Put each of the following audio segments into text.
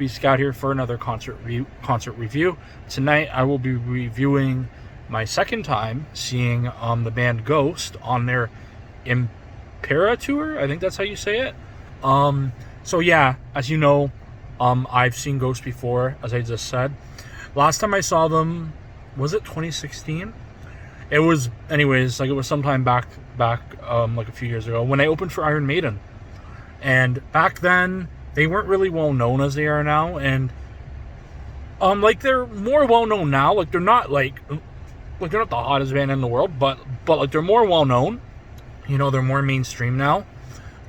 Speed Scout here for another concert review. Tonight I will be reviewing my second time seeing the band Ghost on their Impera Tour. I think that's how you say it. So yeah, as you know, I've seen Ghost before, as I just said. Last time I saw them, was it 2016? It was, anyways, like it was sometime back like a few years ago when I opened for Iron Maiden. And back then, they weren't really well known as they are now, and like they're more well known now. Like they're not they're not the hottest band in the world, but like they're more well known. You know, they're more mainstream now.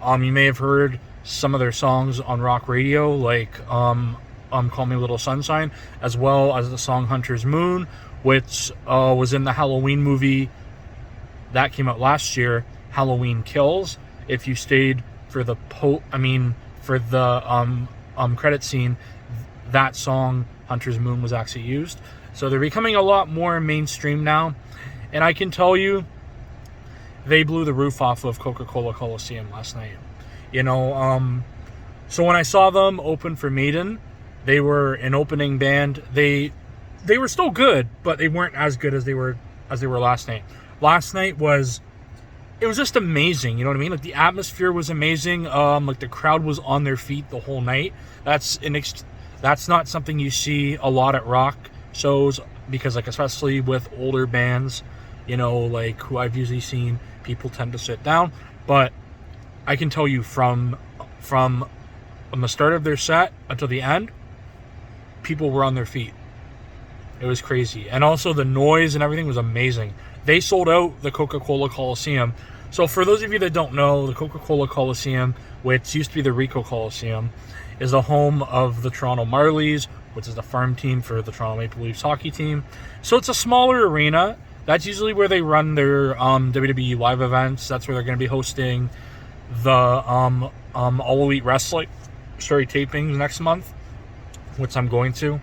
You may have heard some of their songs on rock radio, like Call Me Little Sunshine, as well as the song Hunter's Moon, which was in the Halloween movie that came out last year, Halloween Kills. If you stayed for the credit scene, that song Hunter's Moon was actually used. So they're becoming a lot more mainstream now, and I can tell you, they blew the roof off of Coca-Cola Coliseum last night. You know, so when I saw them open for Maiden, they were an opening band. They were still good, but they weren't as good as they were last night. Last night was just amazing. You know what I mean? Like the atmosphere was amazing. Like the crowd was on their feet the whole night. That's not something you see a lot at rock shows, because like especially with older bands, you know, like who I've usually seen, people tend to sit down. But I can tell you from the start of their set until the end, people were on their feet. It was crazy. And also the noise and everything was amazing. They sold out the Coca-Cola Coliseum. So for those of you that don't know, the Coca-Cola Coliseum, which used to be the Ricoh Coliseum, is the home of the Toronto Marlies, which is the farm team for the Toronto Maple Leafs hockey team. So it's a smaller arena. That's usually where they run their WWE live events. That's where they're going to be hosting the All Elite Wrestling tapings next month, which I'm going to.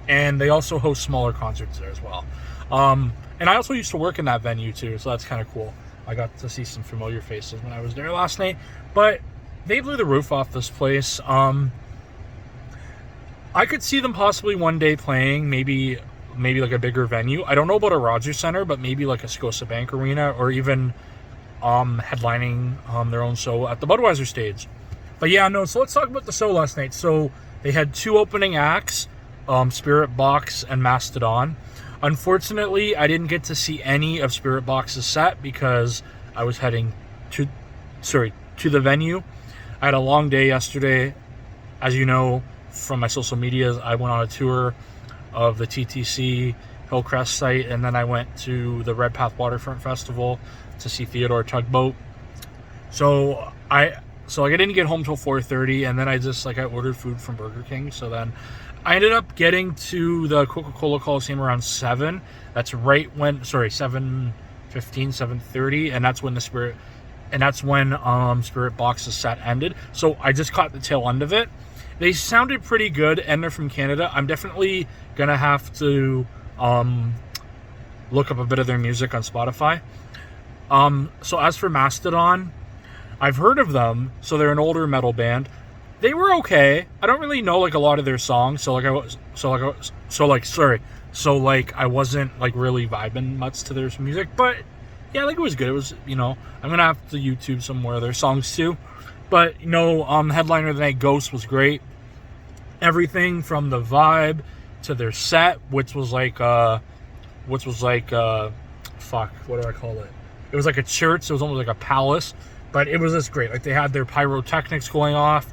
And they also host smaller concerts there as well. And I also used to work in that venue too, so that's kind of cool. I got to see some familiar faces when I was there last night. But they blew the roof off this place. I could see them possibly one day playing maybe like a bigger venue. I don't know about a Rogers Center, but maybe like a Scotiabank Arena, or even headlining their own show at the Budweiser stage. But yeah, no, so let's talk about the show last night. So they had two opening acts, Spirit Box and Mastodon. Unfortunately, I didn't get to see any of Spirit Box's set because I was heading to the venue. I had a long day yesterday. As you know from my social medias, I went on a tour of the TTC Hillcrest site, and then I went to the Red Path Waterfront Festival to see Theodore Tugboat. So I didn't get home till 4:30, and then I ordered food from Burger King. So then I ended up getting to the Coca-Cola Coliseum around 7. That's right when 7:15, 7:30, and that's when Spirit Box's set ended. So I just caught the tail end of it. They sounded pretty good, and they're from Canada. I'm definitely gonna have to look up a bit of their music on Spotify. So as for Mastodon, I've heard of them. So they're an older metal band. They were okay. I don't really know like a lot of their songs. I wasn't like really vibing much to their music. But yeah, like it was good. It was, you know, I'm gonna have to YouTube some more of their songs too. But you know, headliner of the night, Ghost, was great. Everything from the vibe to their set, which was like what do I call it? It was like a church. So it was almost like a palace, but it was just great. Like they had their pyrotechnics going off.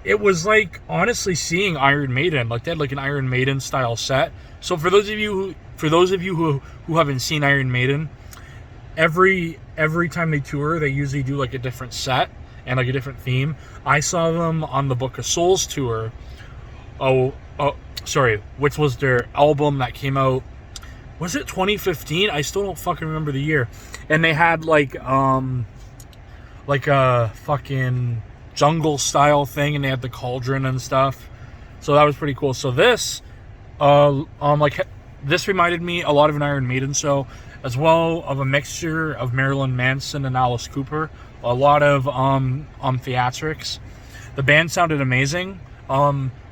It was like honestly seeing Iron Maiden. Like they had like an Iron Maiden style set. So for those of you who haven't seen Iron Maiden, every time they tour, they usually do like a different set and like a different theme. I saw them on the Book of Souls tour. Which was their album that came out, was it 2015? I still don't fucking remember the year. And they had like a fucking jungle style thing, and they had the cauldron and stuff. So that was pretty cool. So this this reminded me a lot of an Iron Maiden show, as well of a mixture of Marilyn Manson and Alice Cooper. A lot of theatrics. The band sounded amazing.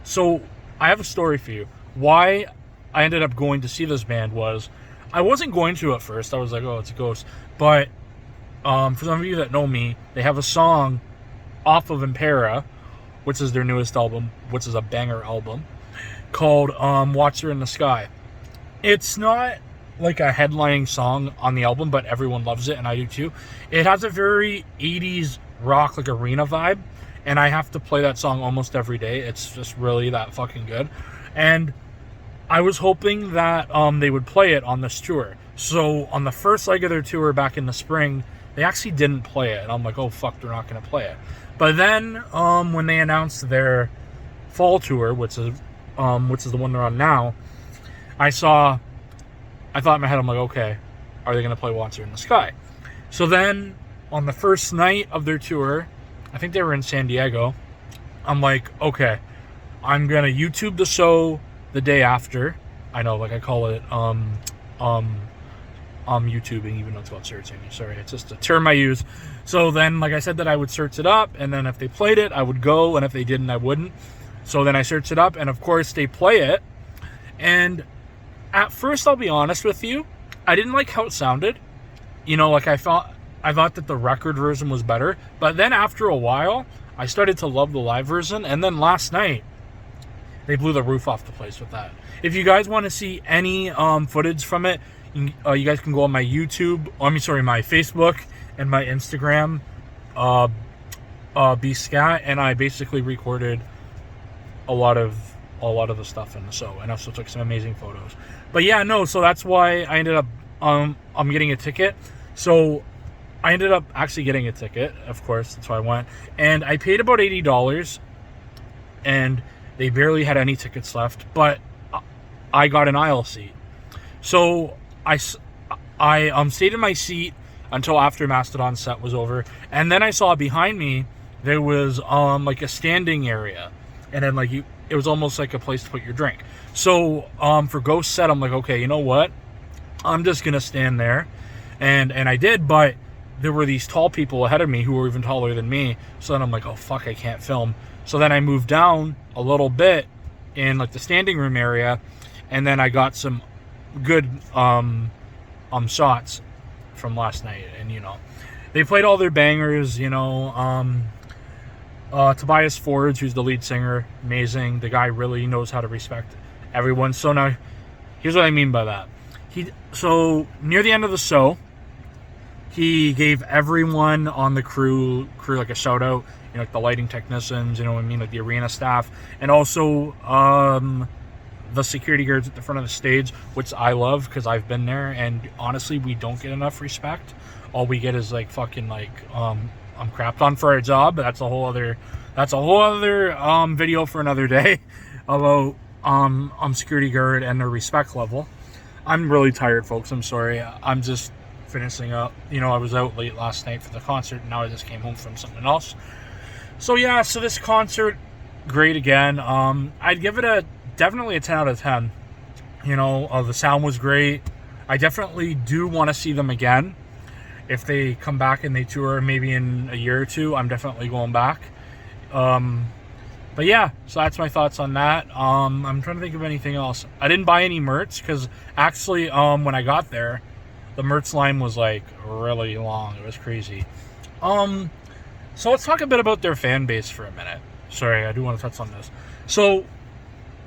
So I have a story for you. Why I ended up going to see this band was, I wasn't going to at first. I was like, oh, it's a Ghost. But for some of you that know me, they have a song off of Impera, which is their newest album, which is a banger album, called Watcher in the Sky. It's not like a headlining song on the album, but everyone loves it, and I do too. It has a very 80s rock, like arena vibe, and I have to play that song almost every day. It's just really that fucking good. And I was hoping that they would play it on this tour. So on the first leg of their tour back in the spring, they actually didn't play it. And I'm like, oh fuck, they're not going to play it. But then when they announced their fall tour, which is the one they're on now, I thought in my head, I'm like, okay, are they going to play Watcher in the Sky? So then on the first night of their tour, I think they were in San Diego, I'm like, okay, I'm going to YouTube the show the day after. I know, like I call it YouTubing, even though it's called searching. Sorry, it's just a term I use. So then, like I said, that I would search it up, and then if they played it, I would go, and if they didn't, I wouldn't. So then I searched it up, and of course they play it. And at first, I'll be honest with you, I didn't like how it sounded. You know, like I thought that the record version was better. But then after a while, I started to love the live version, and then last night, they blew the roof off the place with that. If you guys want to see any footage from it, you guys can go on my my Facebook and my Instagram, BScat, and I basically recorded a lot of the stuff in the show, and also took some amazing photos. But yeah, no, so that's why I ended up I'm getting a ticket. So I ended up actually getting a ticket, of course, that's why I went, and I paid about $80, and they barely had any tickets left, but I got an aisle seat. So I stayed in my seat until after Mastodon's set was over, and then I saw behind me there was like a standing area, and then like it was almost like a place to put your drink. So for Ghost set, I'm like, okay, you know what? I'm just gonna stand there, and I did, but there were these tall people ahead of me who were even taller than me. So then I'm like, oh fuck, I can't film. So then I moved down a little bit in like the standing room area, and then I got some good shots from last night. And you know, they played all their bangers. You know, Tobias Forge, who's the lead singer, amazing. The guy really knows how to respect everyone. So now, here's what I mean by that. So near the end of the show, he gave everyone on the crew like a shout out. You know, like the lighting technicians, you know what I mean, like the arena staff, and also the security guards at the front of the stage, which I love because I've been there, and honestly, we don't get enough respect. All we get is like fucking like I'm crapped on for our job, but that's a whole other video for another day about security guard and their respect level. I'm really tired, folks. I'm sorry. I'm just finishing up. You know, I was out late last night for the concert, and now I just came home from something else. So yeah, so this concert, great again. I'd give it definitely a 10 out of 10. You know, the sound was great. I definitely do want to see them again. If they come back and they tour maybe in a year or two, I'm definitely going back. But yeah, so that's my thoughts on that. I'm trying to think of anything else. I didn't buy any merch because actually when I got there, the merch line was like really long. It was crazy. So let's talk a bit about their fan base for a minute. Sorry, I do want to touch on this. So,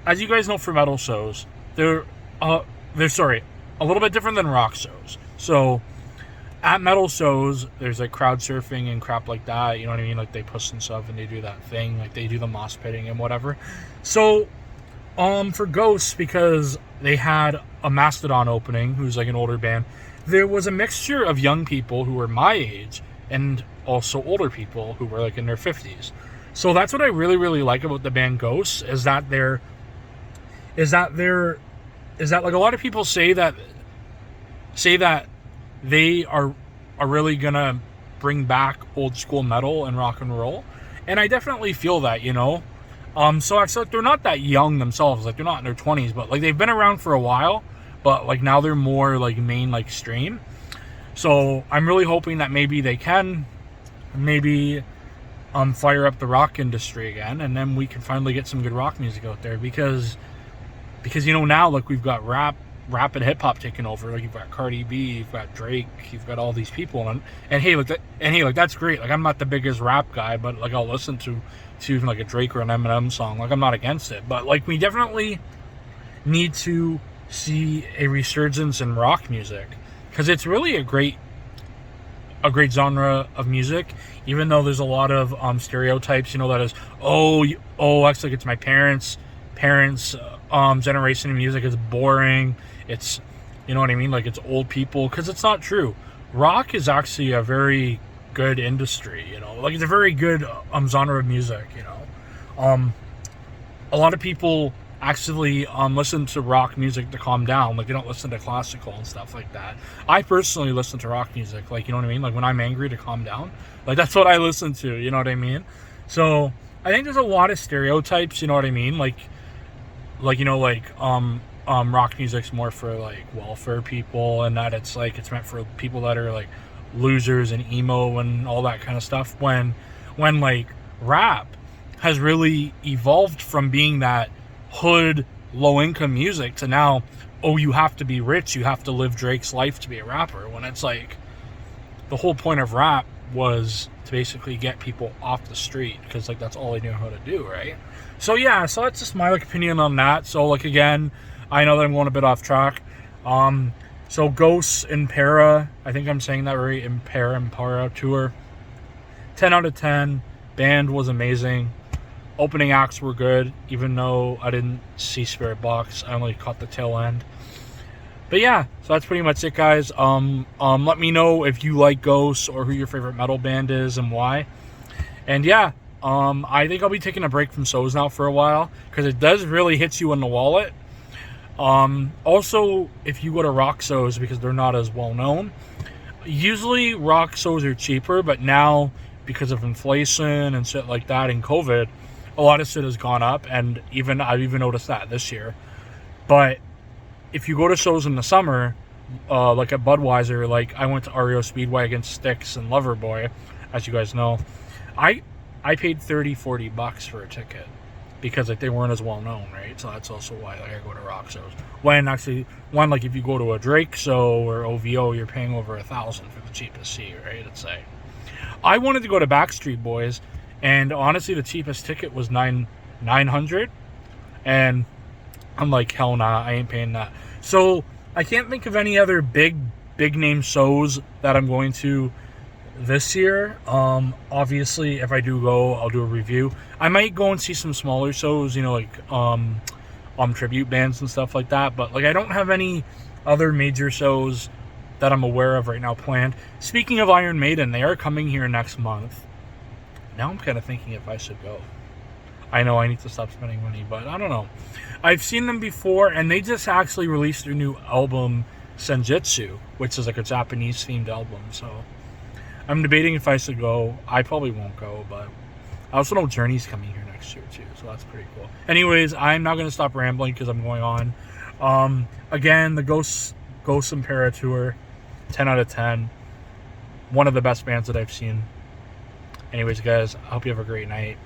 as you guys know, for metal shows, they're a little bit different than rock shows. So, at metal shows, there's like crowd surfing and crap like that. You know what I mean? Like they push and stuff, and they do that thing, like they do the mosh pitting and whatever. So, for Ghosts, because they had a Mastodon opening, who's like an older band, there was a mixture of young people who were my age and also older people who were like in their 50s. So that's what I really, really like about the band Ghosts, is that like a lot of people say that they are really gonna bring back old school metal and rock and roll, and I definitely feel that, you know. So actually, like, they're not that young themselves, like they're not in their 20s, but like they've been around for a while, but like now they're more like mainstream. So I'm really hoping that maybe they can maybe fire up the rock industry again, and then we can finally get some good rock music out there, because now, like, we've got rap and hip hop taking over. Like, you've got Cardi B, you've got Drake, you've got all these people, and hey, like that's great. Like, I'm not the biggest rap guy, but like, I'll listen to even like a Drake or an Eminem song. Like, I'm not against it, but like, we definitely need to see a resurgence in rock music, because it's really a great genre of music, even though there's a lot of stereotypes, that is, that's like, it's my parents generation of music is boring, it's, you know what I mean, like, it's old people, because it's not true. Rock is actually a very good industry, like, it's a very good genre of music. A lot of people actually listen to rock music to calm down. Like, they don't listen to classical and stuff like that. I personally listen to rock music, like, you know what I mean, like, when I'm angry, to calm down. Like, that's what I listen to, you know what I mean? So I think there's a lot of stereotypes, you know what I mean, like rock music's more for like welfare people, and that it's meant for people that are like losers and emo and all that kind of stuff, when like rap has really evolved from being that hood, low-income music to now, you have to be rich, you have to live Drake's life to be a rapper, when it's like, the whole point of rap was to basically get people off the street, because like, that's all they knew how to do, right? So yeah, so that's just my like opinion on that. So like, again, I know that I'm going a bit off track. So Ghosts Impera, I think I'm saying that right, Impera Tour, 10 out of 10. Band was amazing. Opening acts were good, even though I didn't see Spirit Box. I only caught the tail end. But yeah, so that's pretty much it, guys. Let me know if you like Ghosts, or who your favorite metal band is and why. And yeah, I think I'll be taking a break from shows now for a while, because it does really hit you in the wallet. Also, if you go to rock shows, because they're not as well known, usually rock shows are cheaper, but now, because of inflation and shit like that and COVID, a lot of shit has gone up, and I've even noticed that this year. But if you go to shows in the summer, like at Budweiser, like I went to REO Speedway against Styx and Loverboy, as you guys know, I paid $30-$40 for a ticket, because like, they weren't as well known, right? So that's also why like, I go to rock shows. When like, if you go to a Drake show or OVO, you're paying over $1,000 for the cheapest seat, right? Let's say I wanted to go to Backstreet Boys, and honestly, the cheapest ticket was $900, and I'm like, hell nah, I ain't paying that. So I can't think of any other big name shows that I'm going to this year. Obviously, if I do go, I'll do a review. I might go and see some smaller shows, like tribute bands and stuff like that. But like, I don't have any other major shows that I'm aware of right now planned. Speaking of Iron Maiden, they are coming here next month. Now I'm kind of thinking if I should go. I know I need to stop spending money, but I don't know. I've seen them before, and they just actually released their new album, Senjutsu, which is like a Japanese-themed album. So I'm debating if I should go. I probably won't go, but I also know Journey's coming here next year too, so that's pretty cool. Anyways, I'm not going to stop rambling because I'm going on. Again, the Ghost Impera Tour, 10 out of 10. One of the best bands that I've seen. Anyways, guys, I hope you have a great night.